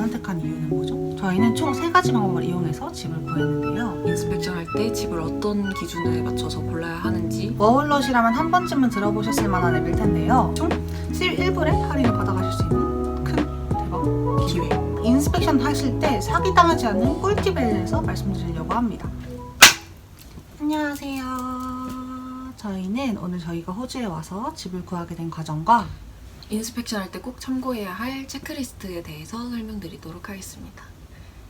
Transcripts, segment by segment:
선택한 이유는 뭐죠? 저희는 총 3가지 방법을 이용해서 집을 구했는데요. 인스펙션 할 때 집을 어떤 기준에 맞춰서 골라야 하는지, 워홀럿이라면 한 번쯤은 들어보셨을 만한 앱일 텐데요. 총 11불에 할인을 받아가실 수 있는 큰 대박 기회. 인스펙션 하실 때 사기당하지 않는 꿀팁에 대해서 말씀드리려고 합니다. 안녕하세요. 저희는 오늘 저희가 호주에 와서 집을 구하게 된 과정과 인스펙션 할 때 꼭 참고해야 할 체크리스트에 대해서 설명드리도록 하겠습니다.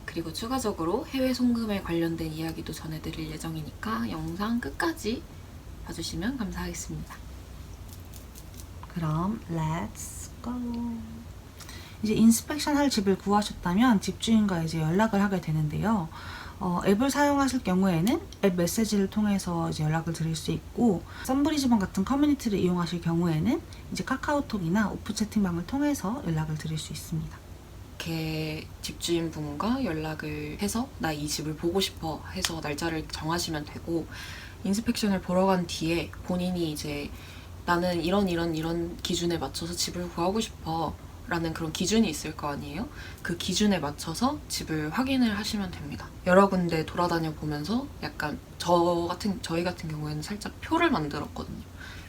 그리고 추가적으로 해외 송금에 관련된 이야기도 전해드릴 예정이니까 영상 끝까지 봐주시면 감사하겠습니다. 그럼 렛츠 고! 이제 인스펙션 할 집을 구하셨다면 집주인과 이제 연락을 하게 되는데요. 앱을 사용하실 경우에는 앱 메시지를 통해서 이제 연락을 드릴 수 있고, 썬브리즈번 같은 커뮤니티를 이용하실 경우에는 이제 카카오톡이나 오프 채팅방을 통해서 연락을 드릴 수 있습니다. 이렇게 집주인분과 연락을 해서 나 이 집을 보고 싶어 해서 날짜를 정하시면 되고, 인스펙션을 보러 간 뒤에 본인이 이제 나는 이런 기준에 맞춰서 집을 구하고 싶어 라는 그런 기준이 있을 거 아니에요? 그 기준에 맞춰서 집을 확인을 하시면 됩니다. 여러 군데 돌아다녀 보면서 약간 저희 같은 경우에는 살짝 표를 만들었거든요.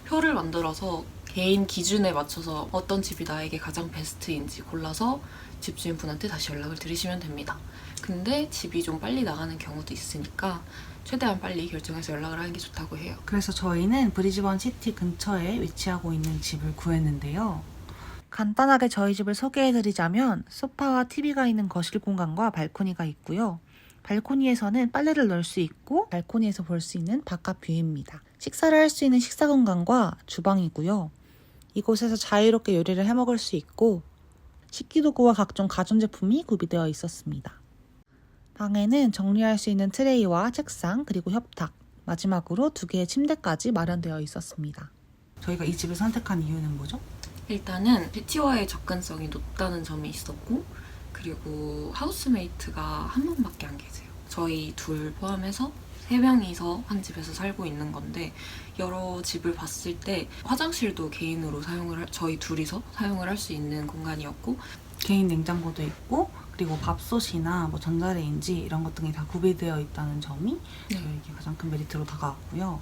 표를 만들어서 개인 기준에 맞춰서 어떤 집이 나에게 가장 베스트인지 골라서 집주인분한테 다시 연락을 드리시면 됩니다. 근데 집이 좀 빨리 나가는 경우도 있으니까 최대한 빨리 결정해서 연락을 하는 게 좋다고 해요. 그래서 저희는 브리즈번 시티 근처에 위치하고 있는 집을 구했는데요. 간단하게 저희 집을 소개해드리자면 소파와 TV가 있는 거실 공간과 발코니가 있고요. 발코니에서는 빨래를 넣을 수 있고 발코니에서 볼 수 있는 바깥 뷰입니다. 식사를 할 수 있는 식사 공간과 주방이고요. 이곳에서 자유롭게 요리를 해먹을 수 있고 식기도구와 각종 가전제품이 구비되어 있었습니다. 방에는 정리할 수 있는 트레이와 책상 그리고 협탁, 마지막으로 2개의 침대까지 마련되어 있었습니다. 저희가 이 집을 선택한 이유는 뭐죠? 일단은 패티와의 접근성이 높다는 점이 있었고, 그리고 하우스메이트가 한 분밖에 안 계세요. 저희 둘 포함해서 3명이서 한 집에서 살고 있는 건데, 여러 집을 봤을 때 화장실도 개인으로 저희 둘이서 사용을 할 수 있는 공간이었고, 개인 냉장고도 있고 그리고 밥솥이나 뭐 전자레인지 이런 것 등이 다 구비되어 있다는 점이 저에게 가장 큰 메리트로 다가왔고요.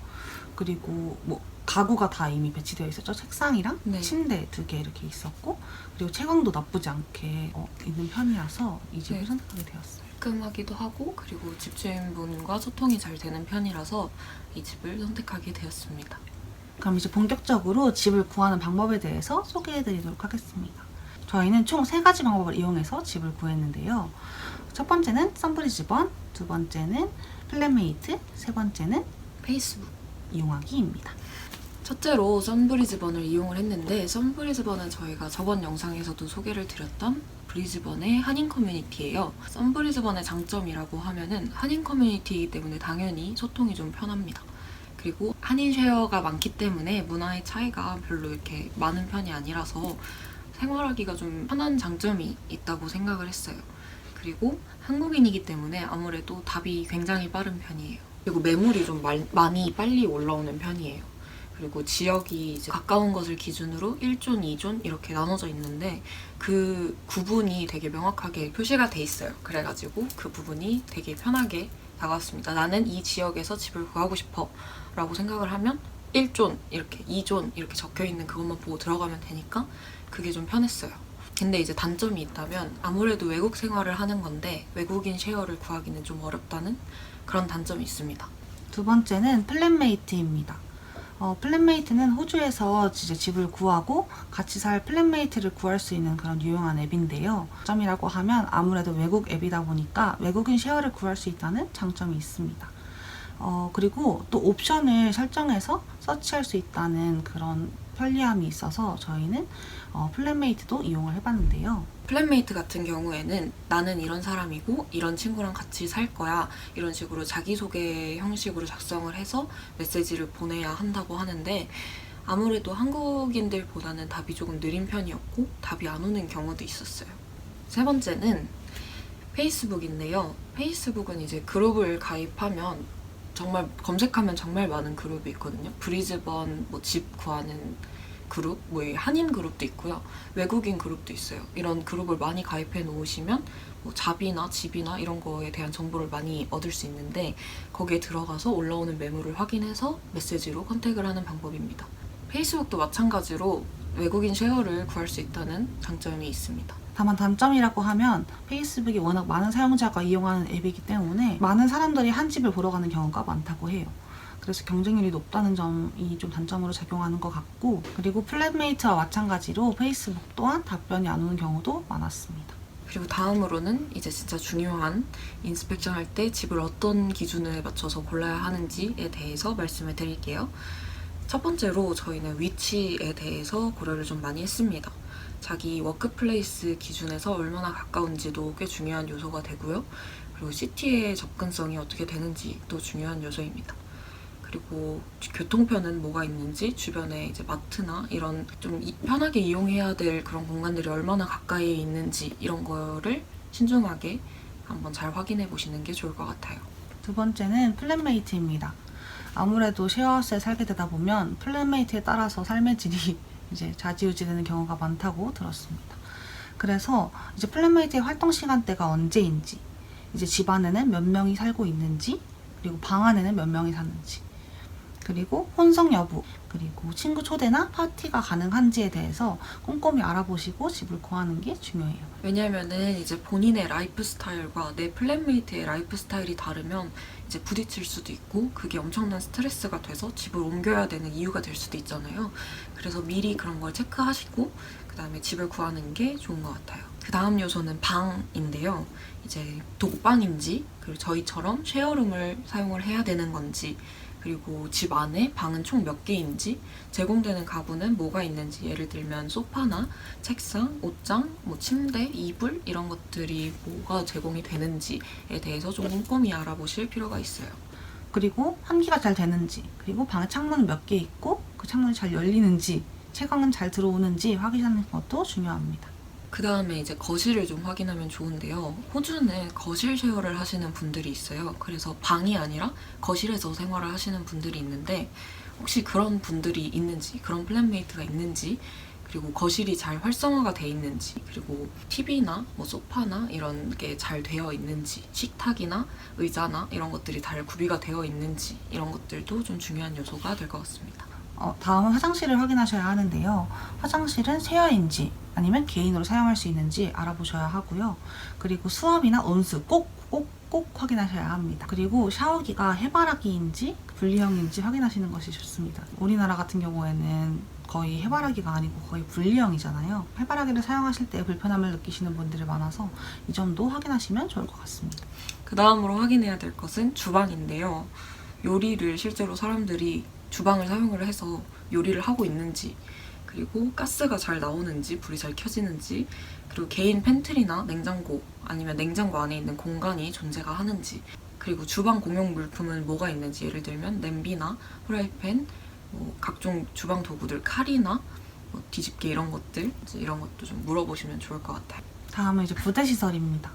그리고 뭐 가구가 다 이미 배치되어 있었죠. 책상이랑 침대 2개 이렇게 있었고, 그리고 채광도 나쁘지 않게 있는 편이라서 이 집을 선택하게 되었어요. 깔끔하기도 하고, 그리고 집주인분과 소통이 잘 되는 편이라서 이 집을 선택하게 되었습니다. 그럼 이제 본격적으로 집을 구하는 방법에 대해서 소개해드리도록 하겠습니다. 저희는 총 3가지 방법을 이용해서 집을 구했는데요. 첫 번째는 썬브리즈번, 두 번째는 플랜메이트, 세 번째는 페이스북 이용하기입니다. 첫째로 썬브리즈번을 이용을 했는데, 썬브리즈번은 저희가 저번 영상에서도 소개를 드렸던 브리즈번의 한인 커뮤니티예요. 썬브리즈번의 장점이라고 하면은 한인 커뮤니티이기 때문에 당연히 소통이 좀 편합니다. 그리고 한인 쉐어가 많기 때문에 문화의 차이가 별로 이렇게 많은 편이 아니라서 생활하기가 좀 편한 장점이 있다고 생각을 했어요. 그리고 한국인이기 때문에 아무래도 답이 굉장히 빠른 편이에요. 그리고 매물이 좀 많이 빨리 올라오는 편이에요. 그리고 지역이 이제 가까운 것을 기준으로 1존, 2존 이렇게 나눠져 있는데, 그 구분이 되게 명확하게 표시가 돼 있어요. 그래가지고 그 부분이 되게 편하게 다가왔습니다. 나는 이 지역에서 집을 구하고 싶어 라고 생각을 하면 1존, 이렇게 2존 이렇게 적혀있는 그것만 보고 들어가면 되니까 그게 좀 편했어요. 근데 이제 단점이 있다면 아무래도 외국 생활을 하는 건데 외국인 쉐어를 구하기는 좀 어렵다는 그런 단점이 있습니다. 두 번째는 플랜메이트입니다. 플랜메이트는 호주에서 이제 집을 구하고 같이 살 플랜메이트를 구할 수 있는 그런 유용한 앱인데요. 장점이라고 하면 아무래도 외국 앱이다 보니까 외국인 쉐어를 구할 수 있다는 장점이 있습니다. 그리고 또 옵션을 설정해서 서치할 수 있다는 그런 편리함이 있어서 저희는 플랜메이트도 이용을 해봤는데요. 플랜메이트 같은 경우에는 나는 이런 사람이고 이런 친구랑 같이 살 거야 이런 식으로 자기소개 형식으로 작성을 해서 메시지를 보내야 한다고 하는데, 아무래도 한국인들보다는 답이 조금 느린 편이었고 답이 안 오는 경우도 있었어요. 세 번째는 페이스북인데요. 페이스북은 이제 그룹을 가입하면 정말 검색하면 정말 많은 그룹이 있거든요. 브리즈번 뭐 집 구하는 그룹, 뭐 한인 그룹도 있고요. 외국인 그룹도 있어요. 이런 그룹을 많이 가입해 놓으시면 뭐 잡이나 집이나 이런 거에 대한 정보를 많이 얻을 수 있는데 거기에 들어가서 올라오는 매물을 확인해서 메시지로 컨택을 하는 방법입니다. 페이스북도 마찬가지로 외국인 쉐어를 구할 수 있다는 장점이 있습니다. 다만 단점이라고 하면 페이스북이 워낙 많은 사용자가 이용하는 앱이기 때문에 많은 사람들이 한 집을 보러 가는 경우가 많다고 해요. 그래서 경쟁률이 높다는 점이 좀 단점으로 작용하는 것 같고, 그리고 플랫메이트와 마찬가지로 페이스북 또한 답변이 안 오는 경우도 많았습니다. 그리고 다음으로는 이제 진짜 중요한 인스펙션 할 때 집을 어떤 기준에 맞춰서 골라야 하는지에 대해서 말씀을 드릴게요. 첫 번째로 저희는 위치에 대해서 고려를 좀 많이 했습니다. 자기 워크플레이스 기준에서 얼마나 가까운지도 꽤 중요한 요소가 되고요. 그리고 시티의 접근성이 어떻게 되는지도 중요한 요소입니다. 그리고 교통편은 뭐가 있는지, 주변에 이제 마트나 이런 좀 편하게 이용해야 될 그런 공간들이 얼마나 가까이에 있는지 이런 거를 신중하게 한번 잘 확인해 보시는 게 좋을 것 같아요. 두 번째는 플랫메이트입니다. 아무래도 쉐어하우스에 살게 되다 보면 플랫메이트에 따라서 삶의 질이 이제 좌지우지 되는 경우가 많다고 들었습니다. 그래서 이제 플랫메이트의 활동 시간대가 언제인지, 이제 집 안에는 몇 명이 살고 있는지, 그리고 방 안에는 몇 명이 사는지, 그리고 혼성 여부, 그리고 친구 초대나 파티가 가능한지에 대해서 꼼꼼히 알아보시고 집을 구하는 게 중요해요. 왜냐면은 이제 본인의 라이프 스타일과 내 플랫메이트의 라이프 스타일이 다르면 이제 부딪힐 수도 있고 그게 엄청난 스트레스가 돼서 집을 옮겨야 되는 이유가 될 수도 있잖아요. 그래서 미리 그런 걸 체크하시고 그 다음에 집을 구하는 게 좋은 것 같아요. 그 다음 요소는 방인데요. 이제 독방인지, 그리고 저희처럼 쉐어룸을 사용을 해야 되는 건지, 그리고 집 안에 방은 총 몇 개인지, 제공되는 가구는 뭐가 있는지, 예를 들면 소파나 책상, 옷장, 뭐 침대, 이불 이런 것들이 뭐가 제공이 되는지에 대해서 좀 꼼꼼히 알아보실 필요가 있어요. 그리고 환기가 잘 되는지, 그리고 방에 창문은 몇 개 있고 그 창문이 잘 열리는지, 채광은 잘 들어오는지 확인하는 것도 중요합니다. 그 다음에 이제 거실을 좀 확인하면 좋은데요. 호주는 거실 쉐어를 하시는 분들이 있어요. 그래서 방이 아니라 거실에서 생활을 하시는 분들이 있는데 혹시 그런 분들이 있는지, 그런 플랫메이트가 있는지, 그리고 거실이 잘 활성화가 돼 있는지, 그리고 TV나 뭐 소파나 이런 게 잘 되어 있는지, 식탁이나 의자나 이런 것들이 잘 구비가 되어 있는지 이런 것들도 좀 중요한 요소가 될 것 같습니다. 다음은 화장실을 확인하셔야 하는데요. 화장실은 쉐어인지 아니면 개인으로 사용할 수 있는지 알아보셔야 하고요. 그리고 수압이나 온수 꼭 확인하셔야 합니다. 그리고 샤워기가 해바라기인지 분리형인지 확인하시는 것이 좋습니다. 우리나라 같은 경우에는 거의 해바라기가 아니고 거의 분리형이잖아요. 해바라기를 사용하실 때 불편함을 느끼시는 분들이 많아서 이 점도 확인하시면 좋을 것 같습니다. 그 다음으로 확인해야 될 것은 주방인데요. 요리를 실제로 사람들이 주방을 사용을 해서 요리를 하고 있는지, 그리고 가스가 잘 나오는지, 불이 잘 켜지는지, 그리고 개인 팬트리나 냉장고 아니면 냉장고 안에 있는 공간이 존재가 하는지, 그리고 주방 공용 물품은 뭐가 있는지, 예를 들면 냄비나 프라이팬, 뭐 각종 주방 도구들, 칼이나 뭐 뒤집개 이런 것들, 이런 것도 좀 물어보시면 좋을 것 같아요. 다음은 이제 부대시설입니다.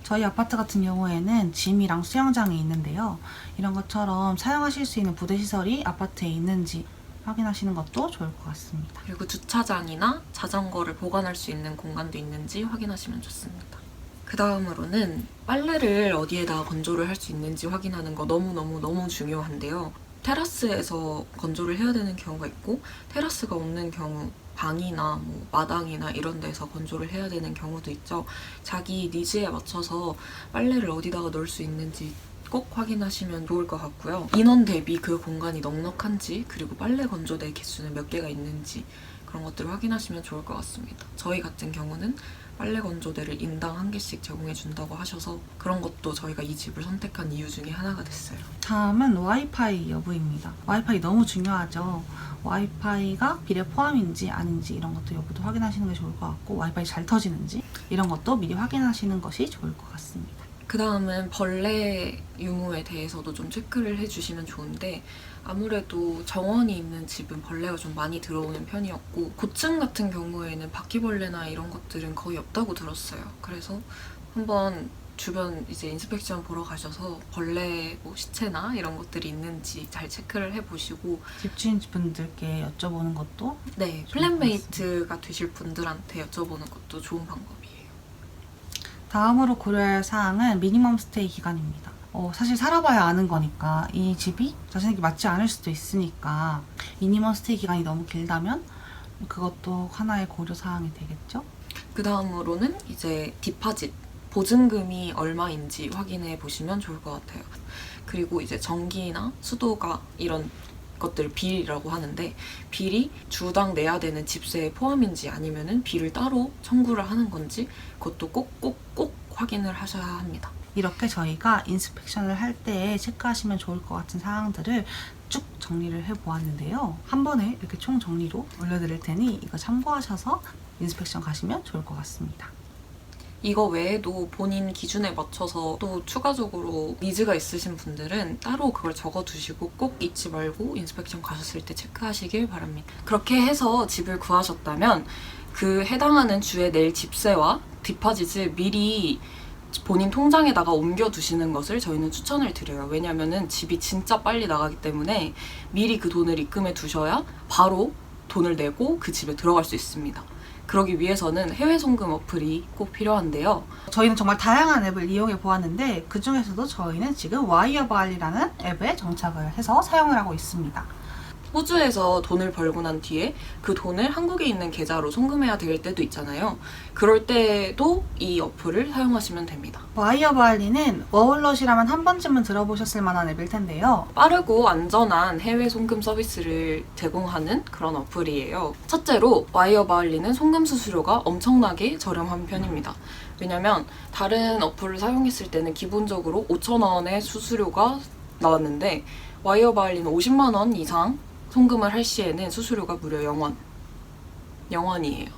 저희 아파트 같은 경우에는 짐이랑 수영장이 있는데요. 이런 것처럼 사용하실 수 있는 부대시설이 아파트에 있는지 확인하시는 것도 좋을 것 같습니다. 그리고 주차장이나 자전거를 보관할 수 있는 공간도 있는지 확인하시면 좋습니다. 그 다음으로는 빨래를 어디에다 건조를 할 수 있는지 확인하는 거 너무 중요한데요. 테라스에서 건조를 해야 되는 경우가 있고 테라스가 없는 경우 방이나 뭐 마당이나 이런 데서 건조를 해야 되는 경우도 있죠. 자기 니즈에 맞춰서 빨래를 어디다가 넣을 수 있는지 꼭 확인하시면 좋을 것 같고요. 인원 대비 그 공간이 넉넉한지, 그리고 빨래 건조대 개수는 몇 개가 있는지 그런 것들을 확인하시면 좋을 것 같습니다. 저희 같은 경우는 빨래 건조대를 인당 1개씩 제공해 준다고 하셔서 그런 것도 저희가 이 집을 선택한 이유 중에 하나가 됐어요. 다음은 와이파이 여부입니다. 와이파이 너무 중요하죠. 와이파이가 비례 포함인지 아닌지 이런 것도 여부도 확인하시는 게 좋을 것 같고, 와이파이 잘 터지는지 이런 것도 미리 확인하시는 것이 좋을 것 같습니다. 그 다음은 벌레 유무에 대해서도 좀 체크를 해주시면 좋은데, 아무래도 정원이 있는 집은 벌레가 좀 많이 들어오는 편이었고 고층 같은 경우에는 바퀴벌레나 이런 것들은 거의 없다고 들었어요. 그래서 한번 주변 이제 인스펙션 보러 가셔서 벌레 뭐 시체나 이런 것들이 있는지 잘 체크를 해보시고 집주인분들께 여쭤보는 것도 네, 플랜메이트가 되실 분들한테 여쭤보는 것도 좋은 방법이에요. 다음으로 고려할 사항은 미니멈 스테이 기간입니다. 사실 살아봐야 아는 거니까 이 집이 자신에게 맞지 않을 수도 있으니까 미니멈 스테이 기간이 너무 길다면 그것도 하나의 고려 사항이 되겠죠. 그 다음으로는 이제 디파짓, 보증금이 얼마인지 확인해 보시면 좋을 것 같아요. 그리고 이제 전기나 수도가 이런 것들 빌이라고 하는데 빌이 주당 내야 되는 집세에 포함인지 아니면은 빌을 따로 청구를 하는 건지 그것도 꼭 확인을 하셔야 합니다. 이렇게 저희가 인스펙션을 할 때 체크하시면 좋을 것 같은 사항들을 쭉 정리를 해보았는데요. 한 번에 이렇게 총 정리로 올려드릴 테니 이거 참고하셔서 인스펙션 가시면 좋을 것 같습니다. 이거 외에도 본인 기준에 맞춰서 또 추가적으로 니즈가 있으신 분들은 따로 그걸 적어두시고 꼭 잊지 말고 인스펙션 가셨을 때 체크하시길 바랍니다. 그렇게 해서 집을 구하셨다면 그 해당하는 주에 낼 집세와 디파짓을 미리 본인 통장에다가 옮겨두시는 것을 저희는 추천을 드려요. 왜냐면은 집이 진짜 빨리 나가기 때문에 미리 그 돈을 입금해 두셔야 바로 돈을 내고 그 집에 들어갈 수 있습니다. 그러기 위해서는 해외 송금 어플이 꼭 필요한데요. 저희는 정말 다양한 앱을 이용해 보았는데 그 중에서도 저희는 지금 와이어발이라는 앱에 정착을 해서 사용을 하고 있습니다. 호주에서 돈을 벌고 난 뒤에 그 돈을 한국에 있는 계좌로 송금해야 될 때도 있잖아요. 그럴 때도 이 어플을 사용하시면 됩니다. 와이어발리는 워홀럿이라면 한 번쯤은 들어보셨을 만한 앱일 텐데요. 빠르고 안전한 해외 송금 서비스를 제공하는 그런 어플이에요. 첫째로 와이어바을리는 송금 수수료가 엄청나게 저렴한 편입니다. 왜냐면 다른 어플을 사용했을 때는 기본적으로 5,000원의 수수료가 나왔는데 와이어바을리는 50만 원 이상 송금을 할 시에는 수수료가 무려 0원이에요.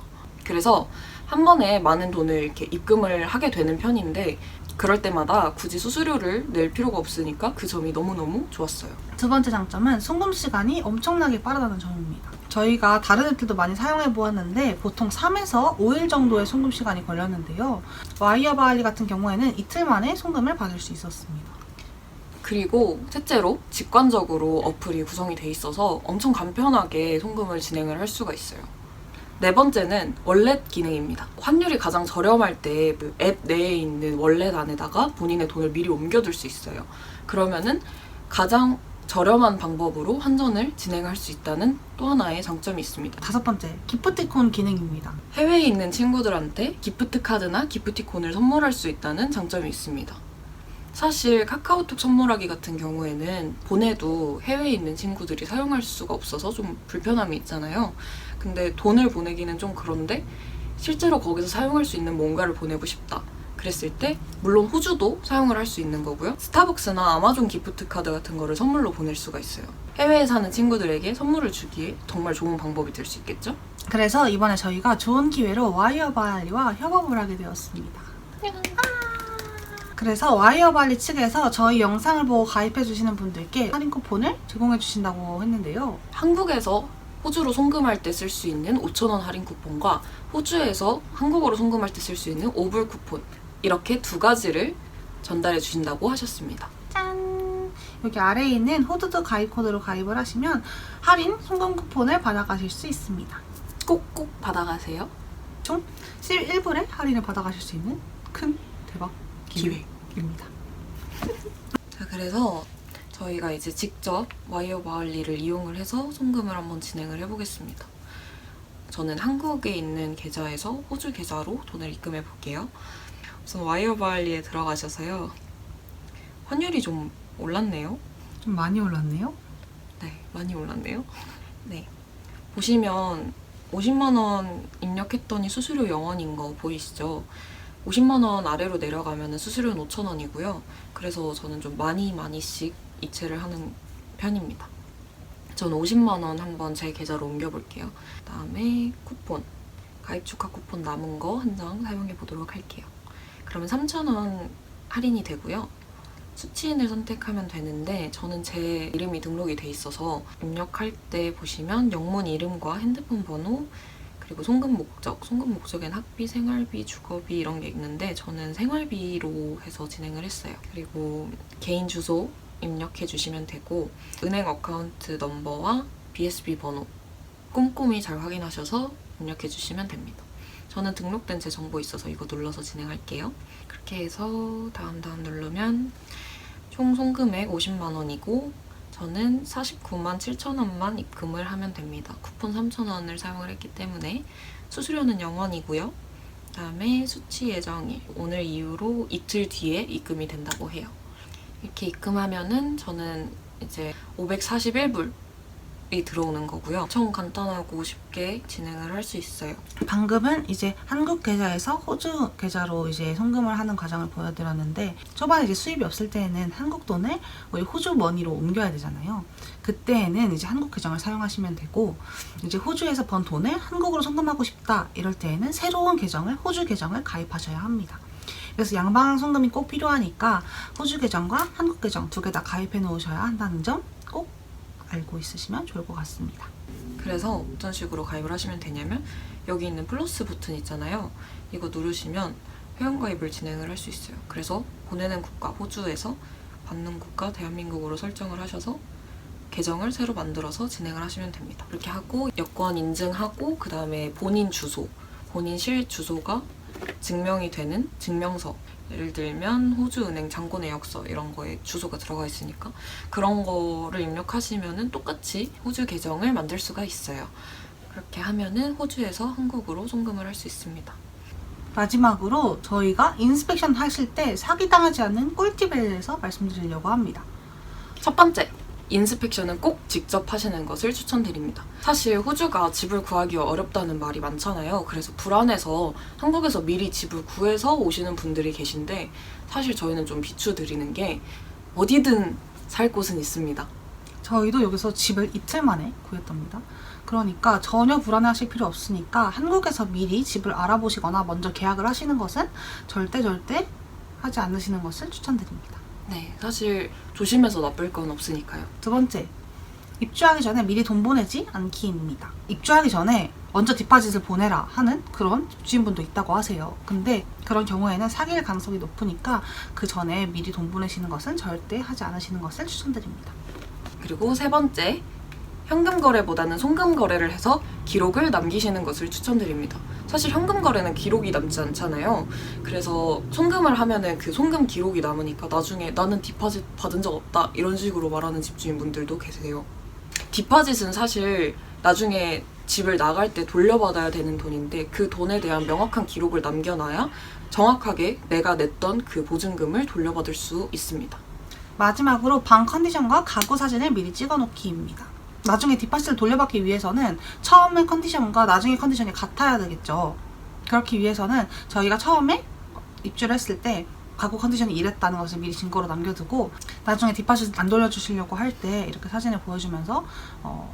그래서 한 번에 많은 돈을 이렇게 입금을 하게 되는 편인데 그럴 때마다 굳이 수수료를 낼 필요가 없으니까 그 점이 너무너무 좋았어요. 두 번째 장점은 송금 시간이 엄청나게 빠르다는 점입니다. 저희가 다른 앱들도 많이 사용해 보았는데 보통 3에서 5일 정도의 송금 시간이 걸렸는데요. 와이어바알리 같은 경우에는 이틀 만에 송금을 받을 수 있었습니다. 그리고 셋째로 직관적으로 어플이 구성이 돼 있어서 엄청 간편하게 송금을 진행을 할 수가 있어요. 네 번째는 월렛 기능입니다. 환율이 가장 저렴할 때 앱 내에 있는 월렛 안에다가 본인의 돈을 미리 옮겨둘 수 있어요. 그러면은 가장 저렴한 방법으로 환전을 진행할 수 있다는 또 하나의 장점이 있습니다. 다섯 번째, 기프티콘 기능입니다. 해외에 있는 친구들한테 기프트 카드나 기프티콘을 선물할 수 있다는 장점이 있습니다. 사실 카카오톡 선물하기 같은 경우에는 보내도 해외에 있는 친구들이 사용할 수가 없어서 좀 불편함이 있잖아요. 근데 돈을 보내기는 좀 그런데 실제로 거기서 사용할 수 있는 뭔가를 보내고 싶다. 그랬을 때 물론 호주도 사용을 할 수 있는 거고요. 스타벅스나 아마존 기프트 카드 같은 거를 선물로 보낼 수가 있어요. 해외에 사는 친구들에게 선물을 주기에 정말 좋은 방법이 될 수 있겠죠? 그래서 이번에 저희가 좋은 기회로 와이어바알리와 협업을 하게 되었습니다. 그래서 와이어바알리 측에서 저희 영상을 보고 가입해주시는 분들께 할인 쿠폰을 제공해주신다고 했는데요. 한국에서 호주로 송금할 때 쓸 수 있는 5,000원 할인 쿠폰과 호주에서 한국으로 송금할 때 쓸 수 있는 5불 쿠폰 이렇게 두 가지를 전달해 주신다고 하셨습니다. 짠! 여기 아래에 있는 호두드 가입 코드로 가입을 하시면 할인 송금 쿠폰을 받아가실 수 있습니다. 꼭꼭 받아가세요. 총 11불의 할인을 받아가실 수 있는 큰 대박 기회입니다. 자, 그래서 저희가 이제 직접 와이어바을리를 이용을 해서 송금을 한번 진행을 해보겠습니다. 저는 한국에 있는 계좌에서 호주 계좌로 돈을 입금해 볼게요. 우선 와이어바을리에 들어가셔서요. 환율이 좀 올랐네요. 좀 많이 올랐네요. 네, 많이 올랐네요. 네, 보시면 50만 원 입력했더니 수수료 0원인 거 보이시죠? 50만 원 아래로 내려가면 수수료는 5,000원이고요. 그래서 저는 좀 많이씩 이체를 하는 편입니다. 저는 50만 원 한번 제 계좌로 옮겨볼게요. 그다음에 쿠폰, 가입 축하 쿠폰 남은 거 한 장 사용해 보도록 할게요. 그러면 3,000원 할인이 되고요. 수취인을 선택하면 되는데 저는 제 이름이 등록이 돼 있어서 입력할 때 보시면 영문 이름과 핸드폰 번호 그리고 송금 목적, 송금 목적엔 학비, 생활비, 주거비 이런 게 있는데 저는 생활비로 해서 진행을 했어요. 그리고 개인 주소 입력해 주시면 되고 은행 어카운트 넘버와 BSB 번호 꼼꼼히 잘 확인하셔서 입력해 주시면 됩니다. 저는 등록된 제 정보 있어서 이거 눌러서 진행할게요. 그렇게 해서 다음 누르면 총 송금액 50만 원이고 저는 49만 7천 원만 입금을 하면 됩니다. 쿠폰 3천 원을 사용을 했기 때문에 수수료는 0원이고요. 그다음에 수취 예정일 오늘 이후로 이틀 뒤에 입금이 된다고 해요. 이렇게 입금하면은 저는 이제 541불이 들어오는 거고요. 엄청 간단하고 쉽게 진행을 할 수 있어요. 방금은 이제 한국 계좌에서 호주 계좌로 이제 송금을 하는 과정을 보여드렸는데 초반에 이제 수입이 없을 때에는 한국 돈을 우리 호주 머니로 옮겨야 되잖아요. 그때에는 이제 한국 계정을 사용하시면 되고 이제 호주에서 번 돈을 한국으로 송금하고 싶다 이럴 때에는 새로운 계정을 호주 계정을 가입하셔야 합니다. 그래서 양방 송금이 꼭 필요하니까 호주 계정과 한국 계정 두 개 다 가입해 놓으셔야 한다는 점 꼭 알고 있으시면 좋을 것 같습니다. 그래서 어떤 식으로 가입을 하시면 되냐면 여기 있는 플러스 버튼 있잖아요. 이거 누르시면 회원가입을 진행을 할 수 있어요. 그래서 보내는 국가 호주에서 받는 국가 대한민국으로 설정을 하셔서 계정을 새로 만들어서 진행을 하시면 됩니다. 이렇게 하고 여권 인증하고 그 다음에 본인 주소, 본인 실 주소가 증명이 되는 증명서 예를 들면 호주은행 잔고 내역서 이런 거에 주소가 들어가 있으니까 그런 거를 입력하시면은 똑같이 호주 계정을 만들 수가 있어요. 그렇게 하면은 호주에서 한국으로 송금을 할 수 있습니다. 마지막으로 저희가 인스펙션 하실 때 사기당하지 않는 꿀팁에 대해서 말씀드리려고 합니다. 첫 번째, 인스펙션은 꼭 직접 하시는 것을 추천드립니다. 사실 호주가 집을 구하기 어렵다는 말이 많잖아요. 그래서 불안해서 한국에서 미리 집을 구해서 오시는 분들이 계신데 사실 저희는 좀 비추드리는 게 어디든 살 곳은 있습니다. 저희도 여기서 집을 이틀 만에 구했답니다. 그러니까 전혀 불안해하실 필요 없으니까 한국에서 미리 집을 알아보시거나 먼저 계약을 하시는 것은 절대 하지 않으시는 것을 추천드립니다. 네, 사실 조심해서 나쁠 건 없으니까요. 두 번째, 입주하기 전에 미리 돈 보내지 않기입니다. 입주하기 전에 먼저 디파짓을 보내라 하는 그런 집주인분도 있다고 하세요. 근데 그런 경우에는 사기일 가능성이 높으니까 그 전에 미리 돈 보내시는 것은 절대 하지 않으시는 것을 추천드립니다. 그리고 세 번째, 현금 거래보다는 송금 거래를 해서 기록을 남기시는 것을 추천드립니다. 사실 현금 거래는 기록이 남지 않잖아요. 그래서 송금을 하면은 그 송금 기록이 남으니까 나중에 나는 디파짓 받은 적 없다 이런 식으로 말하는 집주인분들도 계세요. 디파짓은 사실 나중에 집을 나갈 때 돌려받아야 되는 돈인데 그 돈에 대한 명확한 기록을 남겨놔야 정확하게 내가 냈던 그 보증금을 돌려받을 수 있습니다. 마지막으로 방 컨디션과 가구 사진을 미리 찍어놓기입니다. 나중에 디파짓을 돌려받기 위해서는 처음의 컨디션과 나중의 컨디션이 같아야 되겠죠. 그렇기 위해서는 저희가 처음에 입주를 했을 때 가구 컨디션이 이랬다는 것을 미리 증거로 남겨두고 나중에 디파짓 안 돌려주시려고 할 때 이렇게 사진을 보여주면서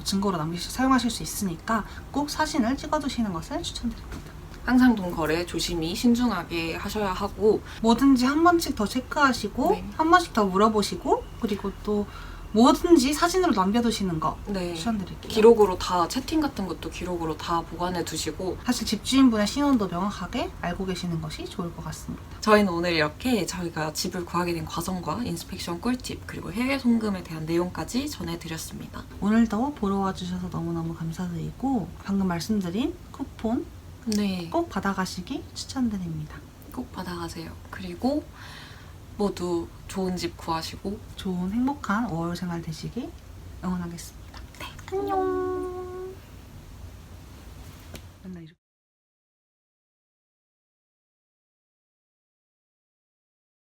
증거로 사용하실 수 있으니까 꼭 사진을 찍어두시는 것을 추천드립니다. 항상 돈 거래 조심히 신중하게 하셔야 하고 뭐든지 한 번씩 더 체크하시고 네. 한 번씩 더 물어보시고 그리고 또 뭐든지 사진으로 남겨두시는 거 네. 추천드릴게요. 기록으로 다 채팅 같은 것도 기록으로 다 보관해 두시고 사실 집주인분의 신원도 명확하게 알고 계시는 것이 좋을 것 같습니다. 저희는 오늘 이렇게 저희가 집을 구하게 된 과정과 인스펙션 꿀팁 그리고 해외 송금에 대한 내용까지 전해드렸습니다. 오늘도 보러 와주셔서 너무너무 감사드리고 방금 말씀드린 쿠폰 네, 꼭 받아가시기 추천드립니다. 꼭 받아가세요. 그리고 모두 좋은 집 구하시고 좋은 행복한 5월 생활 되시길 응원하겠습니다. 네, 안녕. 맨날 이렇게